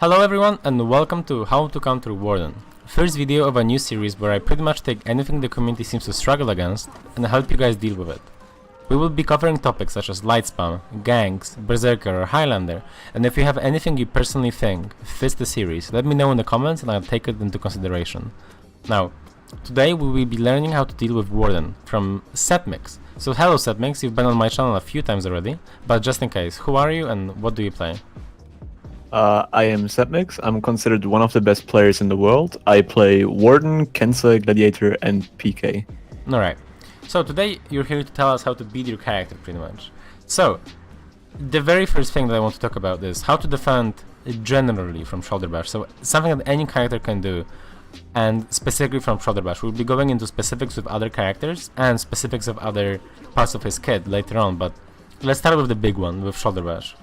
Hello everyone and welcome to How to Counter Warden. First video of a new series where I pretty much take anything the community seems to struggle against and help you guys deal with it. We will be covering topics such as light spam, ganks, berserker or highlander, and if you have anything you personally think fits the series, let me know in the comments and I'll take it into consideration. Now, today we will be learning how to deal with Warden from Setmix. So hello Setmix, you've been on my channel a few times already, but just in case, who are you and what do you play? I am Setmix. I'm considered one of the best players in the world. I play Warden, Kensa, Gladiator, and PK. Alright, so today you're here to tell us how to beat your character pretty much. So, the very first thing that I want to talk about is how to defend generally from shoulder bash. So, something that any character can do, and specifically from shoulder bash. We'll be going into specifics with other characters and specifics of other parts of his kit later on, but let's start with the big one, with shoulder bash.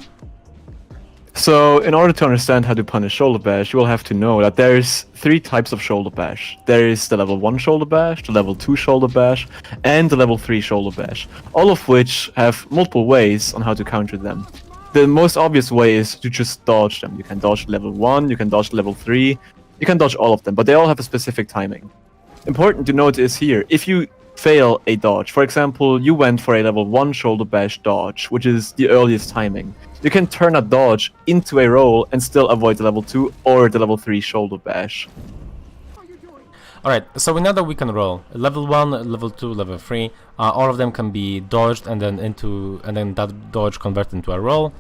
So, in order to understand how to punish shoulder bash, you will have to know that there's three types of shoulder bash. There is the level 1 shoulder bash, the level 2 shoulder bash, and the level 3 shoulder bash, all of which have multiple ways on how to counter them. The most obvious way is to just dodge them. You can dodge level 1, you can dodge level 3, you can dodge all of them, but they all have a specific timing. Important to note is here, if you fail a dodge, for example, you went for a level 1 shoulder bash dodge, which is the earliest timing, you can turn a dodge into a roll and still avoid the level 2 or the level 3 shoulder bash. Alright, so we know that we can roll. Level 1, level 2, level 3, all of them can be dodged and then that dodge converted into a roll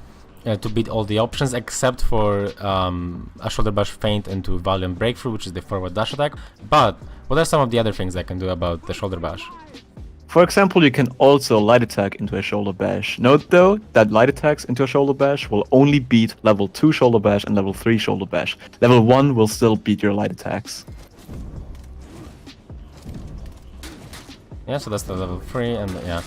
to beat all the options except for a shoulder bash feint into Valiant Breakthrough, which is the forward dash attack. But what are some of the other things I can do about the shoulder bash? For example, you can also light attack into a shoulder bash. Note though, that light attacks into a shoulder bash will only beat level 2 shoulder bash and level 3 shoulder bash. Level 1 will still beat your light attacks. Yeah, so that's the level 3 and yeah.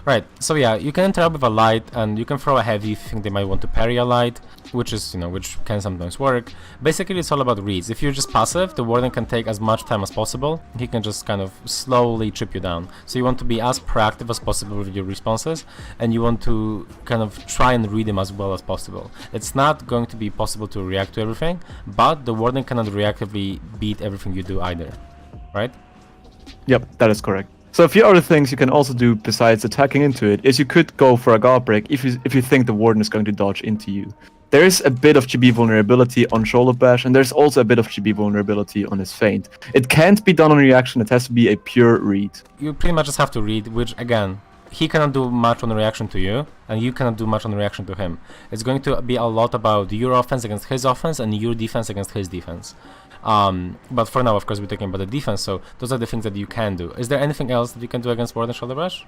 Right, so yeah, you can interrupt with a light and you can throw a heavy if you think they might want to parry a light, which is, which can sometimes work. Basically, it's all about reads. If you're just passive, the Warden can take as much time as possible. He can just kind of slowly chip you down. So you want to be as proactive as possible with your responses, and you want to kind of try and read them as well as possible. It's not going to be possible to react to everything, but the Warden cannot reactively beat everything you do either, right? Yep, that is correct. So a few other things you can also do besides attacking into it is you could go for a guard break if you think the Warden is going to dodge into you. There is a bit of GB vulnerability on shoulder bash, and there's also a bit of GB vulnerability on his feint. It can't be done on reaction, it has to be a pure read. You pretty much just have to read, which again, he cannot do much on reaction to you, and you cannot do much on reaction to him. It's going to be a lot about your offense against his offense and your defense against his defense. But for now, of course, we're talking about the defense, so those are the things that you can do. Is there anything else that you can do against Warden shoulder bash?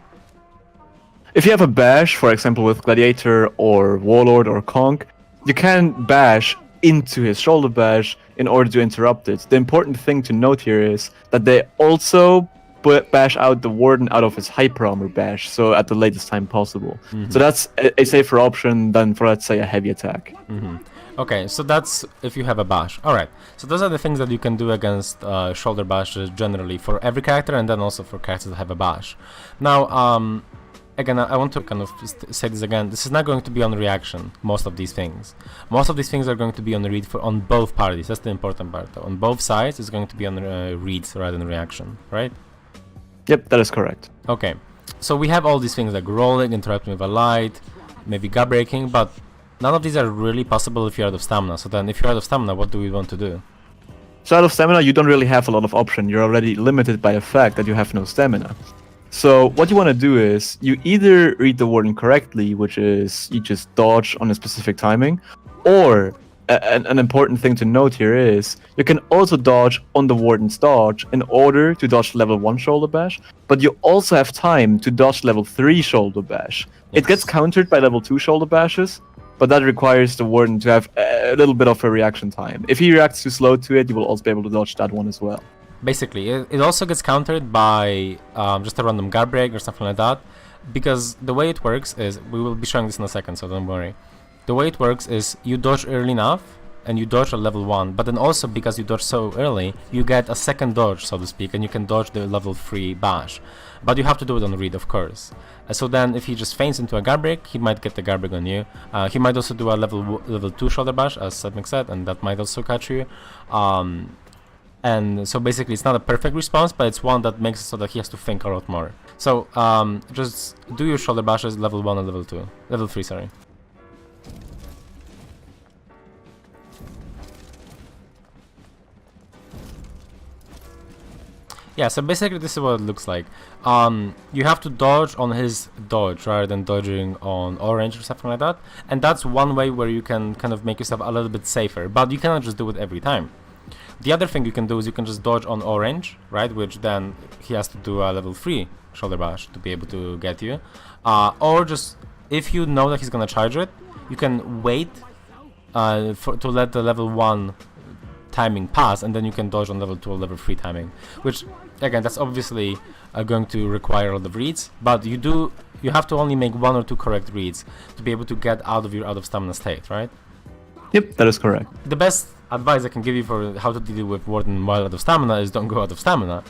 If you have a bash, for example with Gladiator or Warlord or Conk, you can bash into his shoulder bash in order to interrupt it. The important thing to note here is that they also bash out the Warden out of his hyper armor bash, so at the latest time possible. So that's a safer option than for, let's say, a heavy attack. Okay, so that's if you have a bash. Alright, so those are the things that you can do against shoulder bash generally for every character, and then also for characters that have a bash. Now, again, I want to kind of say this again. This is not going to be on reaction, most of these things. Most of these things are going to be on read on both parties. That's the important part, though. On both sides, it's going to be on reads rather than reaction, right? Yep, that is correct. Okay, so we have all these things like rolling, interrupting with a light, maybe gut breaking, but none of these are really possible if you're out of stamina. So then, if you're out of stamina, what do we want to do? So out of stamina, you don't really have a lot of option. You're already limited by the fact that you have no stamina. So what you want to do is, you either read the Warden correctly, which is you just dodge on a specific timing, or an important thing to note here is, you can also dodge on the Warden's dodge in order to dodge level 1 shoulder bash, but you also have time to dodge level 3 shoulder bash. Yes. It gets countered by level 2 shoulder bashes, but that requires the Warden to have a little bit of a reaction time. If he reacts too slow to it, you will also be able to dodge that one as well. Basically, it also gets countered by just a random guard break or something like that, because the way it works is, we will be showing this in a second, so don't worry. The way it works is, you dodge early enough, and you dodge at level 1, but then also because you dodge so early, you get a second dodge, so to speak, and you can dodge the level 3 bash. But you have to do it on read, of course. So then if he just feints into a guard break, he might get the guard break on you. He might also do a level 2 shoulder bash, as Setmix said, and that might also catch you. And so basically it's not a perfect response, but it's one that makes it so that he has to think a lot more. So just do your shoulder bashes level 1 and level 3, sorry. Yeah, so basically this is what it looks like. You have to dodge on his dodge rather than dodging on orange or something like that. And that's one way where you can kind of make yourself a little bit safer, but you cannot just do it every time. The other thing you can do is you can just dodge on orange, right? Which then he has to do a level 3 shoulder bash to be able to get you. Or just, if you know that he's gonna charge it, you can wait to let the level 1 timing pass, and then you can dodge on level 2 or level 3 timing, which again, that's obviously going to require a lot of reads, but you have to only make 1 or 2 correct reads to be able to get out of your out of stamina state, right? Yep, that is correct. The best advice I can give you for how to deal with Warden while out of stamina is don't go out of stamina,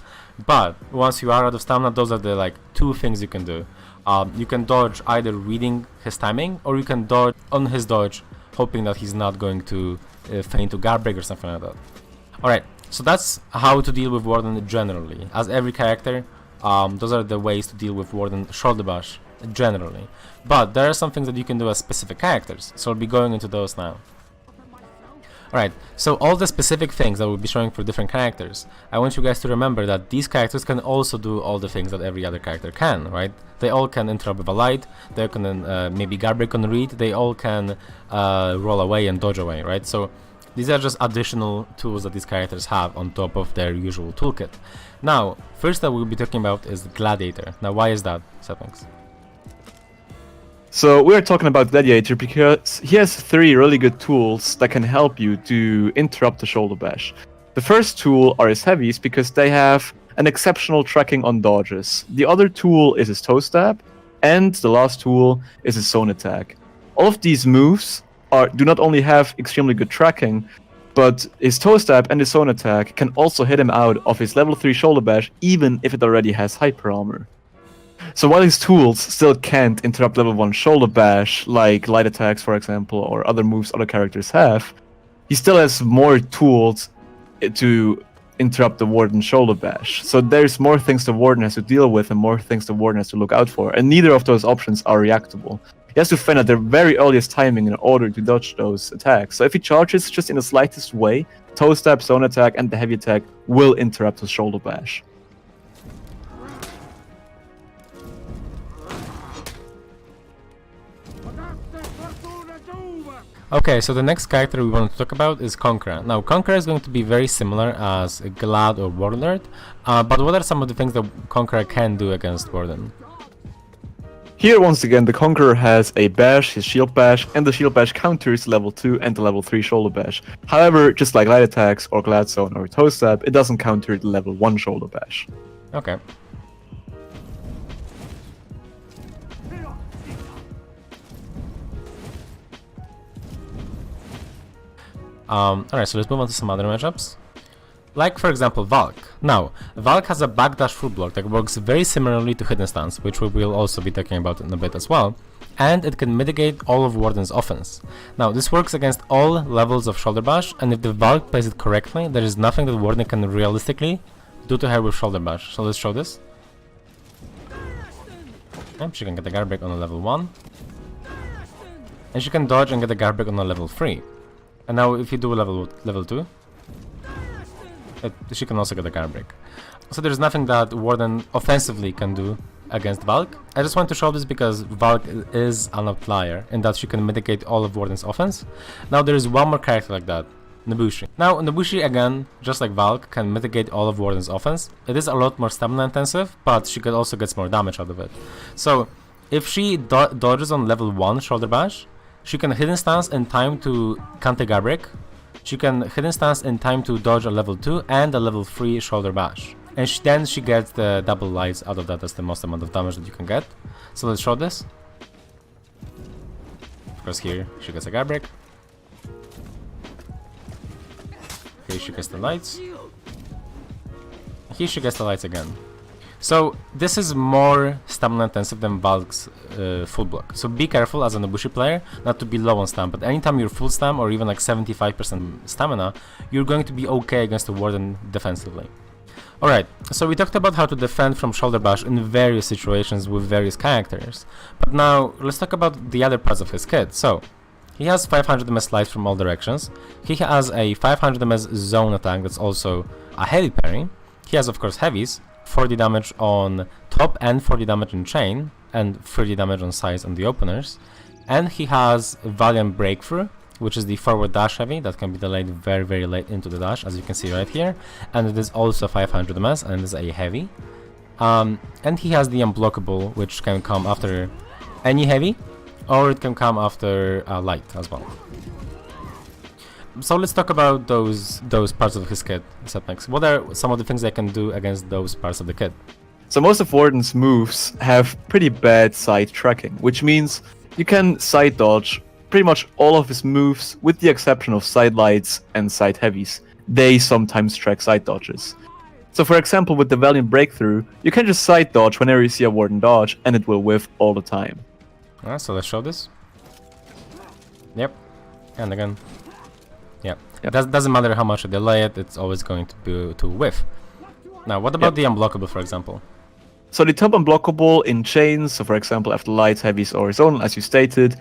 but once you are out of stamina, those are the like 2 things you can do. You can dodge either reading his timing, or you can dodge on his dodge hoping that he's not going to feint to guard break or something like that. Alright, so that's how to deal with Warden generally. As every character, those are the ways to deal with Warden shoulder bash generally. But there are some things that you can do as specific characters, so I'll be going into those now. Alright, so all the specific things that we'll be showing for different characters, I want you guys to remember that these characters can also do all the things that every other character can, right? They all can interrupt with a light, they can maybe guard break on read, they all can roll away and dodge away, right? So these are just additional tools that these characters have on top of their usual toolkit. Now, first that we'll be talking about is Gladiator. Now, why is that, Setmix? So we're talking about Gladiator because he has 3 really good tools that can help you to interrupt the shoulder bash. The first tool are his heavies because they have an exceptional tracking on dodges. The other tool is his toe stab, and the last tool is his zone attack. All of these moves do not only have extremely good tracking, but his toe stab and his zone attack can also hit him out of his level 3 shoulder bash even if it already has hyper armor. So while his tools still can't interrupt level 1 shoulder bash, like light attacks for example, or other moves other characters have, he still has more tools to interrupt the Warden shoulder bash. So there's more things the Warden has to deal with and more things the Warden has to look out for, and neither of those options are reactable. He has to find out the very earliest timing in order to dodge those attacks. So if he charges just in the slightest way, toe stab, zone attack, and the heavy attack will interrupt his shoulder bash. Okay, so the next character we want to talk about is Conqueror. Now, Conqueror is going to be very similar as Glad or Warlord, but what are some of the things that Conqueror can do against Warden? Here, once again, the Conqueror has a bash, his shield bash, and the shield bash counters level 2 and the level 3 shoulder bash. However, just like light attacks or glad zone or toe stab, it doesn't counter the level 1 shoulder bash. Okay. Alright, so let's move on to some other matchups. Like, for example, Valk. Now, Valk has a backdash full block that works very similarly to Hidden Stance, which we will also be talking about in a bit as well, and it can mitigate all of Warden's offense. Now, this works against all levels of shoulder bash, and if the Valk plays it correctly, there is nothing that Warden can realistically do to her with shoulder bash. So let's show this. Yep, she can get the guard break on a level 1, and she can dodge and get the guard break on a level 3. And now if you do level 2, she can also get a guard break. So there's nothing that Warden offensively can do against Valk. I just want to show this because Valk is an outlier in that she can mitigate all of Warden's offense. Now there is one more character like that, Nobushi. Now Nobushi, again, just like Valk, can mitigate all of Warden's offense. It is a lot more stamina intensive, but she could also get more damage out of it. So if she dodges on level 1 shoulder bash, she can Hidden Stance in time to counter guard break. She can Hidden Stance in time to dodge a level 2 and a level 3 shoulder bash. And then she gets the double lights out of that. That's the most amount of damage that you can get. So let's show this. Of course here she gets a guard break. she gets the lights. Here she gets the lights again. So this is more stamina intensive than Valk's full block. So be careful as a Nobushi player not to be low on stamina, but anytime you're full stam or even like 75% stamina, you're going to be okay against the Warden defensively. Alright, so we talked about how to defend from shoulder bash in various situations with various characters. But now let's talk about the other parts of his kit. So he has 500 ms light from all directions. He has a 500 ms zone attack that's also a heavy parry. He has of course heavies, 40 damage on top and 40 damage on chain, and 30 damage on size on the openers. And he has Valiant Breakthrough, which is the forward dash heavy that can be delayed very late into the dash, as you can see right here. And it is also 500 ms and is a heavy. And he has the Unblockable, which can come after any heavy, or it can come after light as well. So let's talk about those parts of his kit, Sepnex. What are some of the things they can do against those parts of the kit? So most of Warden's moves have pretty bad side tracking, which means you can side dodge pretty much all of his moves with the exception of side lights and side heavies. They sometimes track side dodges. So for example, with the Valiant Breakthrough, you can just side dodge whenever you see a Warden dodge and it will whiff all the time. So let's show this. Yep. And again. Yeah. Yep. It doesn't matter how much you delay it, it's always going to whiff. Now, what about the Unblockable, for example? So the top Unblockable in chains, so for example after lights, heavies or zone, as you stated,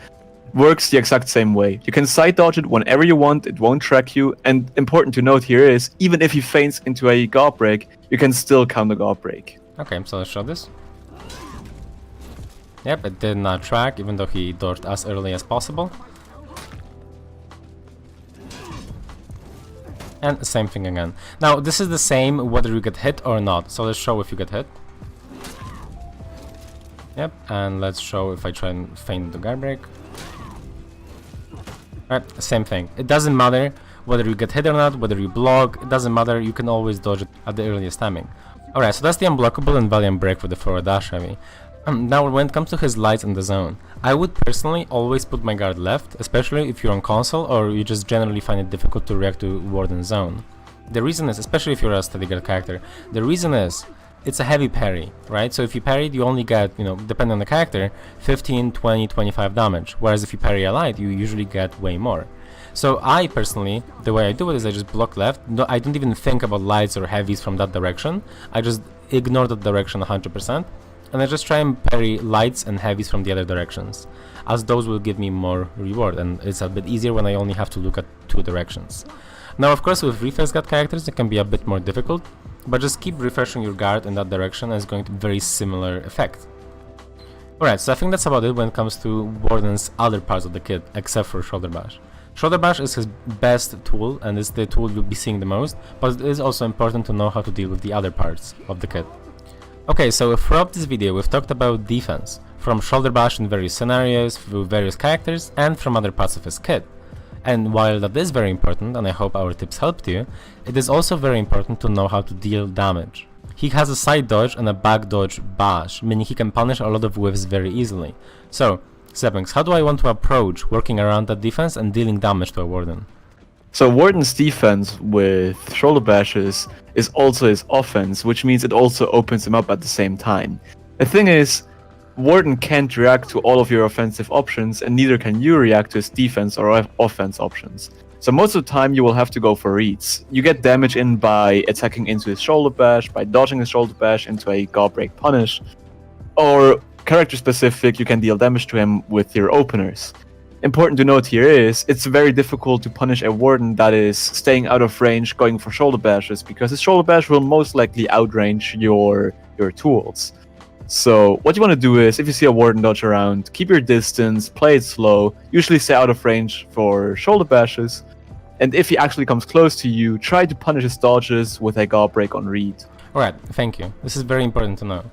works the exact same way. You can side dodge it whenever you want, it won't track you, and important to note here is, even if he feints into a guard break, you can still counter guard break. Okay, so let's show this. Yep, it did not track, even though he dodged as early as possible. And same thing again. Now, this is the same whether you get hit or not, so let's show if you get hit. Yep, and let's show if I try and feint the guard break. Alright, same thing. It doesn't matter whether you get hit or not, whether you block, it doesn't matter, you can always dodge it at the earliest timing. Alright, so that's the Unblockable and Valiant Break for the forward dash heavy. Now when it comes to his lights in the zone, I would personally always put my guard left, especially if you're on console or you just generally find it difficult to react to Warden zone. The reason is, especially if you're a steady guard character, the reason is, it's a heavy parry, right? So if you parry, you only get, depending on the character, 15, 20, 25 damage. Whereas if you parry a light, you usually get way more. So I personally, the way I do it is I just block left. No, I don't even think about lights or heavies from that direction. I just ignore that direction 100%. And I just try and parry lights and heavies from the other directions, as those will give me more reward, and it's a bit easier when I only have to look at two directions. Now of course with reflex guard characters it can be a bit more difficult, but just keep refreshing your guard in that direction and it's going to be very similar effect. Alright, so I think that's about it when it comes to Warden's other parts of the kit, except for Shoulder Bash. Shoulder Bash is his best tool and is the tool you'll be seeing the most, but it is also important to know how to deal with the other parts of the kit. Okay, so throughout this video we've talked about defense, from Shoulder Bash in various scenarios, through various characters, and from other parts of his kit. And while that is very important, and I hope our tips helped you, it is also very important to know how to deal damage. He has a side dodge and a back dodge bash, meaning he can punish a lot of whiffs very easily. So, Sepnex, how do I want to approach working around that defense and dealing damage to a Warden? So Warden's defense with shoulder bashes is also his offense, which means it also opens him up at the same time. The thing is, Warden can't react to all of your offensive options, and neither can you react to his defense or offense options. So most of the time you will have to go for reads. You get damage in by attacking into his shoulder bash, by dodging his shoulder bash into a guard break punish, or character specific, you can deal damage to him with your openers. Important to note here is, it's very difficult to punish a Warden that is staying out of range going for shoulder bashes, because his shoulder bash will most likely outrange your tools. So what you want to do is, if you see a Warden dodge around, keep your distance, play it slow, usually stay out of range for shoulder bashes, and if he actually comes close to you, try to punish his dodges with a guard break on read. Alright, thank you. This is very important to know.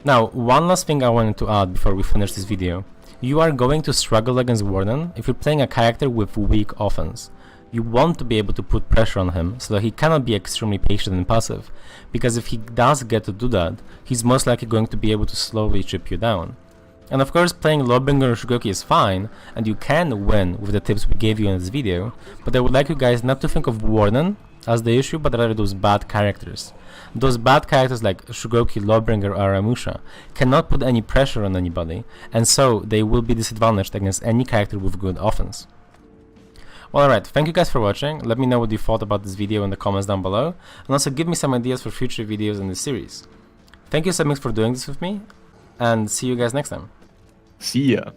Now, one last thing I wanted to add before we finish this video. You are going to struggle against Warden if you're playing a character with weak offense. You want to be able to put pressure on him so that he cannot be extremely patient and passive, because if he does get to do that, he's most likely going to be able to slowly chip you down. And of course, playing Lobbinger or Shugoki is fine, and you can win with the tips we gave you in this video, but I would like you guys not to think of Warden as the issue, but rather those bad characters. Those bad characters like Shugoki, Lawbringer, or Ramusha cannot put any pressure on anybody, and so they will be disadvantaged against any character with good offense. Well, alright, thank you guys for watching. Let me know what you thought about this video in the comments down below, and also give me some ideas for future videos in this series. Thank you so much for doing this with me, and see you guys next time. See ya.